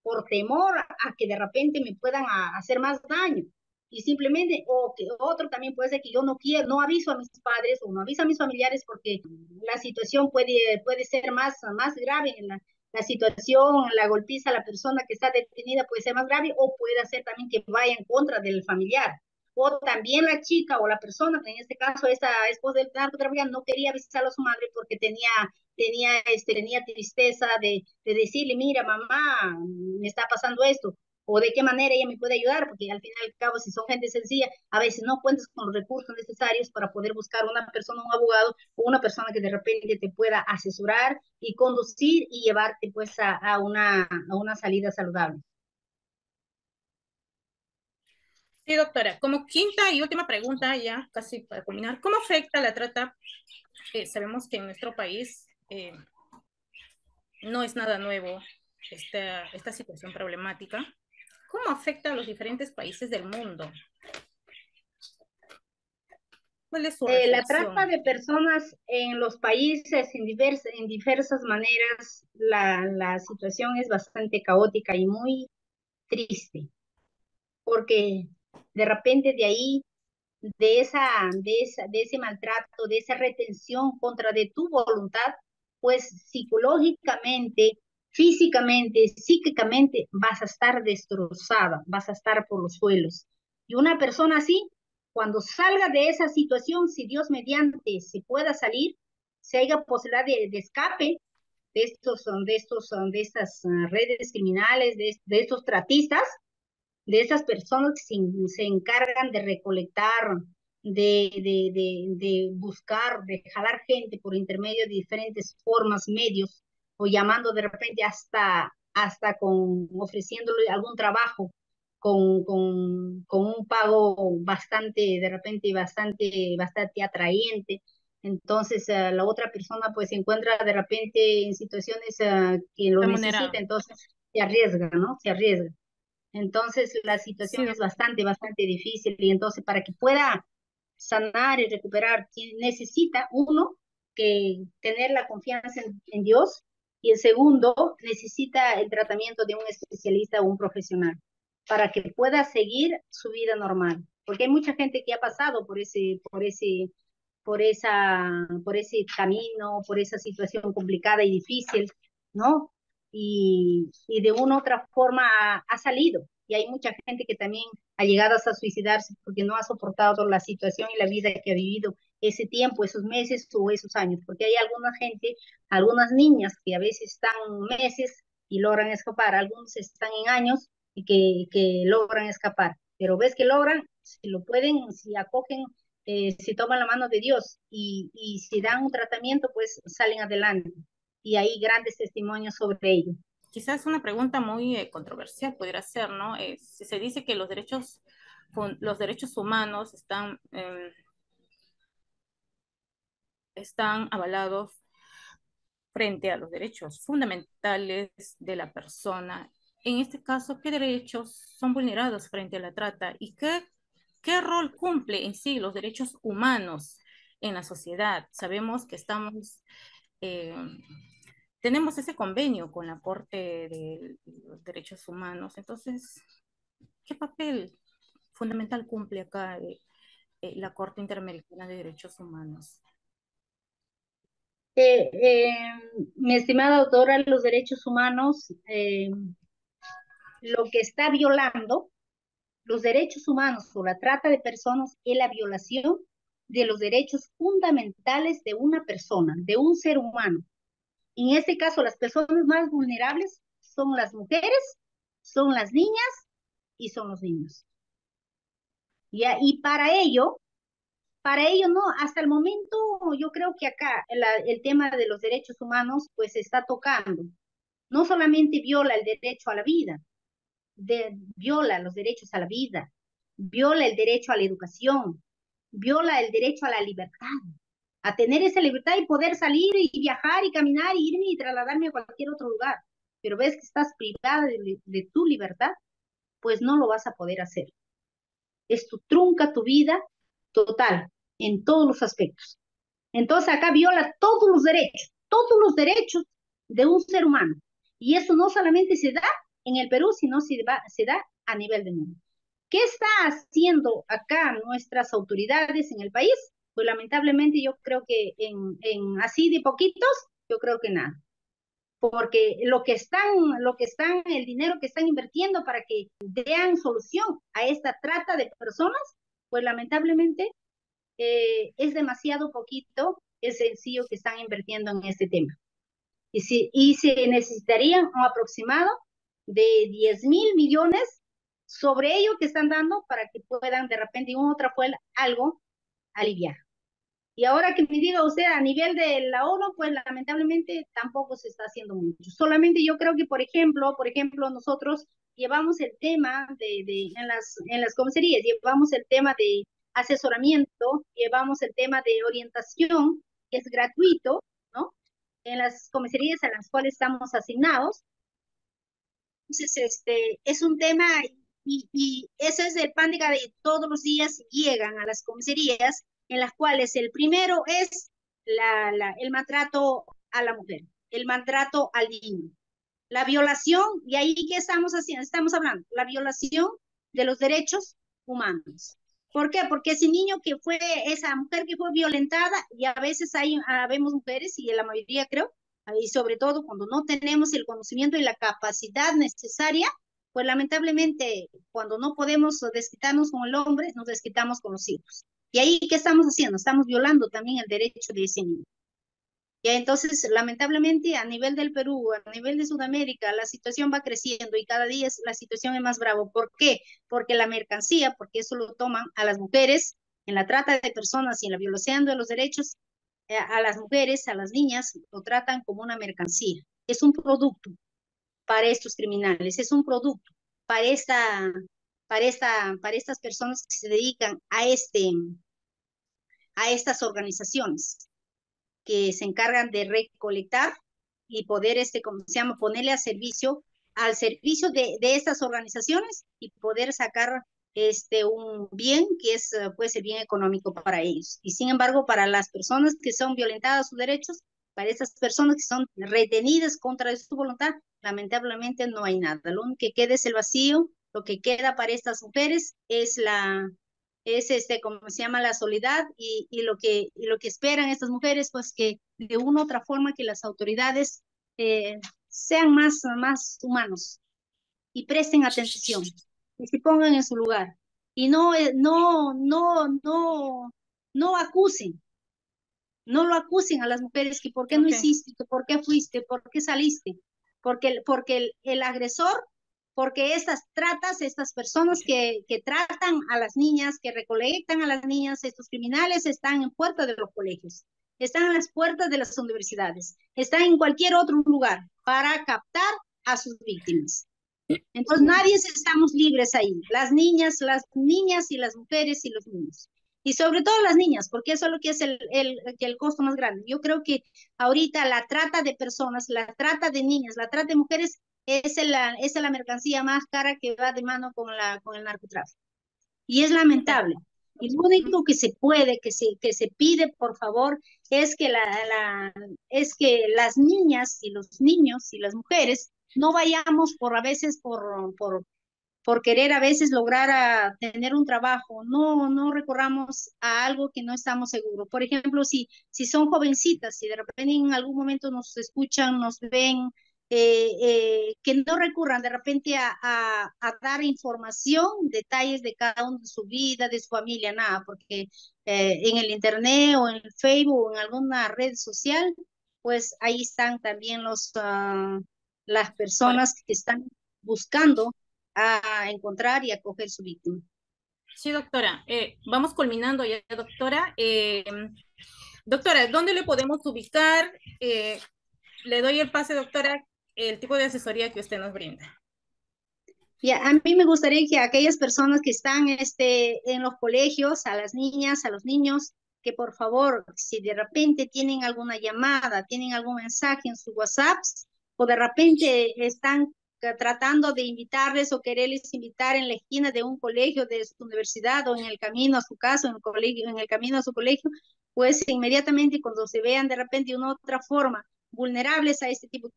por temor a que de repente me puedan hacer más daño. Y simplemente, o que otro también puede ser que yo no quiero, no aviso a mis padres o no aviso a mis familiares porque la situación puede ser más grave en la situación, la golpiza a la persona que está detenida puede ser más grave o puede ser también que vaya en contra del familiar. O también la chica o la persona, en este caso esta esposa del narcotraficante, no quería avisar a su madre porque tenía tristeza de decirle, mira, mamá, me está pasando esto. o de qué manera ella me puede ayudar, porque al fin y al cabo, si son gente sencilla, a veces no cuentas con los recursos necesarios para poder buscar una persona, un abogado, o una persona que de repente te pueda asesorar y conducir y llevarte pues a una salida saludable. Sí, doctora. Como quinta y última pregunta, ya casi para culminar, ¿cómo afecta la trata? Sabemos que en nuestro país no es nada nuevo esta situación problemática. ¿Cómo afecta a los diferentes países del mundo? ¿Cuál es su La trata reflexión? de personas en los países en diversas maneras, la situación es bastante caótica y muy triste, porque de repente de ahí, de ese maltrato, de esa retención contra de tu voluntad, pues psicológicamente, físicamente, psíquicamente vas a estar destrozada, vas a estar por los suelos. Y una persona así, cuando salga de esa situación, si Dios mediante se pueda salir, si haya posibilidad de escape de estas redes criminales, de estos tratistas, de esas personas que se encargan de recolectar, de buscar, de jalar gente por intermedio de diferentes formas, medios, o llamando de repente hasta con ofreciéndole algún trabajo con un pago bastante, de repente bastante atrayente. Entonces, la otra persona pues se encuentra de repente en situaciones que lo necesita, Remunerado. entonces se arriesga, ¿no? Se arriesga. Entonces la situación Sí, es bastante difícil y entonces para que pueda sanar y recuperar, necesita uno que tener la confianza en Dios y el segundo necesita el tratamiento de un especialista o un profesional para que pueda seguir su vida normal. Porque hay mucha gente que ha pasado por ese camino, por esa situación complicada y difícil, ¿no? Y de una u otra forma ha salido. Y hay mucha gente que también ha llegado hasta suicidarse porque no ha soportado la situación y la vida que ha vivido ese tiempo, esos meses o esos años. Porque hay alguna gente, algunas niñas que a veces están meses y logran escapar, algunos están en años y que logran escapar. Pero ves que logran, si lo pueden, si acogen, si toman la mano de Dios y si dan un tratamiento, pues salen adelante. Y hay grandes testimonios sobre ello. quizás una pregunta muy controversial pudiera ser, ¿no? Si se dice que los derechos humanos están avalados frente a los derechos fundamentales de la persona. En este caso, ¿qué derechos son vulnerados frente a la trata y qué rol cumple en sí los derechos humanos en la sociedad? Sabemos que eh, tenemos ese convenio con la Corte de los Derechos Humanos, entonces, ¿qué papel fundamental cumple acá la Corte Interamericana de Derechos Humanos? Eh, eh, Mi estimada autora, los derechos humanos, lo que está violando los derechos humanos o la trata de personas es la violación de los derechos fundamentales de una persona, de un ser humano. En este caso, las personas más vulnerables son las mujeres, son las niñas y son los niños. ¿Ya? Y para ello no, hasta el momento yo creo que acá el tema de los derechos humanos pues se está tocando. No solamente viola el derecho a la vida, viola los derechos a la vida, viola el derecho a la educación, viola el derecho a la libertad, a tener esa libertad y poder salir y viajar y caminar y irme y trasladarme a cualquier otro lugar. Pero ves que estás privada de tu libertad, pues no lo vas a poder hacer. Esto trunca tu vida total, en todos los aspectos. Entonces acá viola todos los derechos de un ser humano. Y eso no solamente se da en el Perú, sino se da a nivel del mundo. ¿Qué está haciendo acá nuestras autoridades en el país? Pues lamentablemente yo creo que en así de poquitos, yo creo que nada. Porque el dinero que están invirtiendo para que den solución a esta trata de personas, pues lamentablemente es demasiado poquito, es sencillo que están invirtiendo en este tema. Y se necesitaría un aproximado de 10.000 millones sobre ello que están dando para que puedan de repente de una u otra forma algo aliviar. Y ahora que me diga usted a nivel de la ONU, pues lamentablemente tampoco se está haciendo mucho. Solamente yo creo que, por ejemplo, nosotros llevamos el tema en las comisarías, llevamos el tema de asesoramiento, llevamos el tema de orientación, que es gratuito, ¿no? En las comisarías a las cuales estamos asignados. Entonces, es un tema y eso es el pan de cada día. Todos los días llegan a las comisarías en las cuales el primero es el maltrato a la mujer, el maltrato al niño, la violación, y ahí ¿qué estamos haciendo? Estamos hablando, la violación de los derechos humanos. ¿Por qué? Porque ese niño que fue, esa mujer que fue violentada, y a veces vemos mujeres, y en la mayoría creo, y sobre todo cuando no tenemos el conocimiento y la capacidad necesaria, pues lamentablemente cuando no podemos desquitarnos con el hombre, nos desquitamos con los hijos. Y ahí, ¿qué estamos haciendo? Estamos violando también el derecho de ese niño. Ya, entonces, lamentablemente, a nivel del Perú, a nivel de Sudamérica, la situación va creciendo y cada día la situación es más brava. ¿Por qué? Porque la mercancía, porque eso lo toman a las mujeres en la trata de personas y en la violación de los derechos, a las mujeres, a las niñas, lo tratan como una mercancía. Es un producto para estos criminales, es un producto para para estas personas que se dedican a estas organizaciones que se encargan de recolectar y poder, ¿cómo se llama?, ponerle al servicio de estas organizaciones y poder sacar un bien que es pues el bien económico para ellos. Y sin embargo, para las personas que son violentadas sus derechos, para esas personas que son retenidas contra su voluntad, lamentablemente no hay nada. Lo único que queda es el vacío, lo que queda para estas mujeres es como se llama, la soledad y lo que esperan estas mujeres, pues que de una u otra forma que las autoridades sean más humanos y presten atención y se pongan en su lugar y no acusen, no lo acusen a las mujeres que por qué no Ok, hiciste, que por qué fuiste, por qué saliste, porque el agresor, porque estas personas que tratan a las niñas, que recolectan a las niñas, estos criminales están en puertas de los colegios, están en las puertas de las universidades, están en cualquier otro lugar para captar a sus víctimas. Entonces nadie estamos libres ahí, las niñas y las mujeres y los niños. Y sobre todo las niñas, porque eso es lo que es el costo más grande. Yo creo que ahorita la trata de personas, la trata de niñas, la trata de mujeres es la mercancía más cara que va de mano con el narcotráfico. Y es ok. lamentable. Y lo único que se puede, que se pide, por favor, es que, es que las niñas y los niños y las mujeres no vayamos por a veces por querer a veces lograr tener un trabajo, no recorramos a algo que no estamos seguros. Por ejemplo, si son jovencitas, si de repente en algún momento nos escuchan, nos ven, que no recurran de repente a dar información, detalles de cada uno de su vida, de su familia, nada, porque en el internet o en el Facebook o en alguna red social, pues ahí están también las Bueno, personas que están buscando a encontrar y acoger su víctima. sí, doctora. Vamos culminando ya, doctora. Doctora, ¿dónde le podemos ubicar? Le doy el pase, doctora, el tipo de asesoría que usted nos brinda. Y a mí me gustaría que aquellas personas que están en los colegios, a las niñas, a los niños, que por favor, si de repente tienen alguna llamada, tienen algún mensaje en sus WhatsApps, o de repente están tratando de invitarles o quererles invitar en la esquina de un colegio, de su universidad, o en el camino a su casa, en el colegio, en el camino a su colegio, pues inmediatamente cuando se vean de repente de una otra forma vulnerables a este tipo de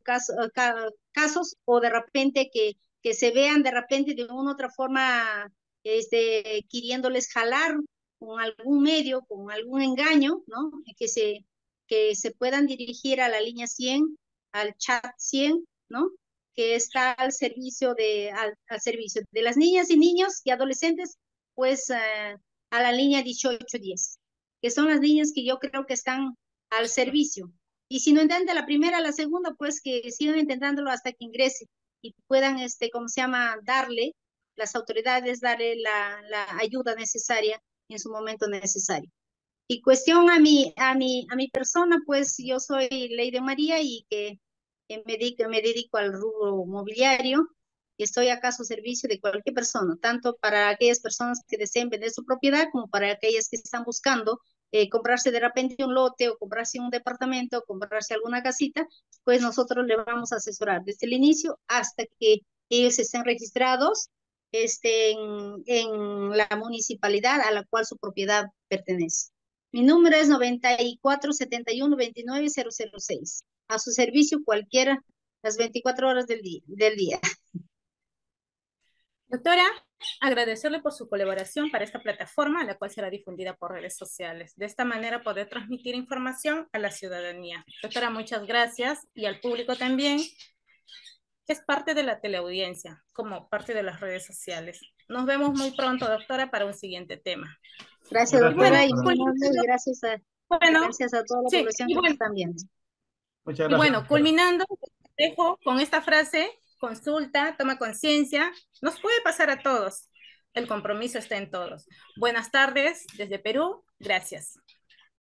casos o de repente que se vean de repente de una u otra forma queriéndoles jalar con algún medio, con algún engaño, ¿no? Que se puedan dirigir a la línea 100, al chat 100, ¿no? Que está al servicio de las niñas y niños y adolescentes, pues a la línea 1810, que son las líneas que yo creo que están al servicio. Y si no intenta la primera, la segunda, pues que sigan intentándolo hasta que ingrese y puedan, ¿cómo se llama?, las autoridades darle la ayuda necesaria en su momento necesario. Y cuestión a mi persona, pues yo soy Leyde María y que me dedico al rubro mobiliario y estoy acá a su servicio de cualquier persona, tanto para aquellas personas que deseen vender su propiedad como para aquellas que están buscando comprarse de repente un lote o comprarse un departamento o comprarse alguna casita, pues nosotros le vamos a asesorar desde el inicio hasta que ellos estén registrados en la municipalidad a la cual su propiedad pertenece. Mi número es 9471290006. A su servicio cualquiera, las 24 horas del día. Doctora, agradecerle por su colaboración para esta plataforma, la cual será difundida por redes sociales. De esta manera poder transmitir información a la ciudadanía. Doctora, muchas gracias y al público también, que es parte de la teleaudiencia, como parte de las redes sociales. Nos vemos muy pronto, doctora, para un siguiente tema. Gracias, Y bueno, doctora, y muy amable, y bueno, gracias a toda la sí, población que nos están viendo. Muchas y gracias, bueno, doctora. culminando, dejo con esta frase: consulta, toma conciencia, nos puede pasar a todos. El compromiso está en todos. Buenas tardes desde Perú. Gracias.